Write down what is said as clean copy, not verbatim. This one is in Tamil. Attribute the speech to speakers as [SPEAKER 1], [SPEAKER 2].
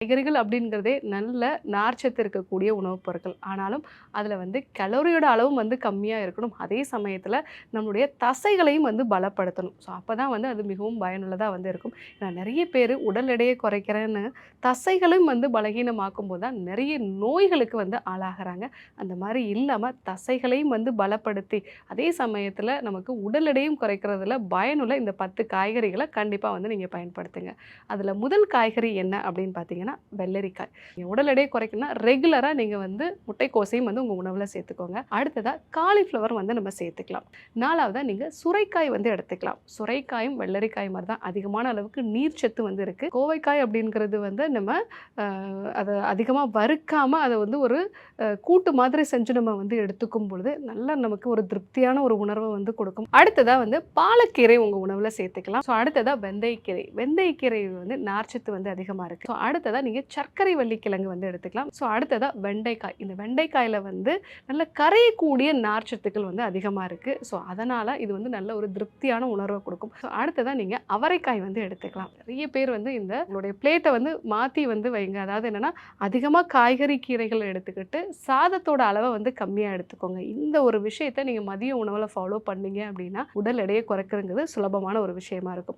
[SPEAKER 1] காய்கறிகள் அப்படிங்கிறதே நல்ல நார்ச்சத்து இருக்கக்கூடிய உணவுப் பொருட்கள். ஆனாலும் அதில கலோரியோட அளவும் கம்மியா இருக்கணும். அதே சமயத்தில நம்மளுடைய தசைகளையும் பலப்படுத்தணும். ஸோ அப்பதான் அது மிகவும் பயனுள்ளதா இருக்கும். ஏன்னா நெறைய பேரு உடல் எடையை குறைக்கிறேன்னு தசைகளும் பலகீனமாக்கும்போது தான் நெறைய நோய்களுக்கு ஆளாகுறாங்க. அந்த மாரி இல்லாம தசைகளையும் பலப்படுத்தி, அதே சமயத்தில நமக்கு உடல் எடையும் குறைக்கிறதுல பயனுள்ள இந்த 10 காய்கறிகள கண்டிப்பா நீங்க பயன்படுத்துங்க. அதில முதல் காய்கறி என்ன அப்படின்னு பார்த்தீங்கன்னா வெள்ளரிக்காய். உடல் எடையை குறைக்கணும்னா ரெகுலரா நீங்க முட்டைக்கோசையும் உங்க உணவுல சேர்த்துக்கோங்க. அடுத்ததா காலிஃப்ளவர் நம்ம சேர்த்துக்கலாம். 4வதா நீங்க சுரைக்காய் எடுத்துக்கலாம். சுரைக்காயும் வெள்ளரிக்காய் மாரி தான் அதிகமான அளவுக்கு நீர்ச்சத்து இருக்கு. கோவைக்காய் அப்படிங்கிறது நம்ம அ அத அதிகமா வறுக்காம அத ஒரு கூட்டு மாதிரி செஞ்சு நம்ம எடுத்துக்கும் பொழுது நல்லா நமக்கு ஒரு திருப்தியான ஒரு உணர்வ கொடுக்கும். அடுத்ததா பாலக்கீரை உங்க உணவுல சேர்த்துக்கலாம். ஸோ அடுத்ததா வெந்தயக்கீரை. வெந்தயக்கீரை நார்ச்சத்து அதிகமா இருக்கு. ஸோ அடுத்ததா நீங்க சர்க்கரை வள்ளி கிழங்கு எடுத்துக்கலாம். ஸோ அடுத்ததா வெண்டைக்காய். இந்த வெண்டைக்காயில நல்ல கரையக்கூடிய நார்ச்சத்துக்கள் அதிகமா இருக்கு. ஸோ அதனால இது நல்ல ஒரு திருப்தியான உணர்வ கொடுக்கும். ஸோ அடுத்ததா நீங்க அவரைக்காய் எடுத்துக்கலாம். நிறைய பேர் இந்த உங்களுடைய பிளேட்ட மாத்தி வைங்க. அதாவது என்னன்னா, அதிகமா காய்கறி, கீரைகள் எடுத்துக்கிட்டு சாதத்தோட அளவ கம்மியா எடுத்துக்கோங்க. இந்த ஒரு விஷயத்த நீங்க மதிய உணவுல ஃபாலோ பண்ணீங்க அப்படின்னா, உடல் எடையை குறைக்கிறதுங்கிறது சுலபமான ஒரு விஷயமா இருக்கும்.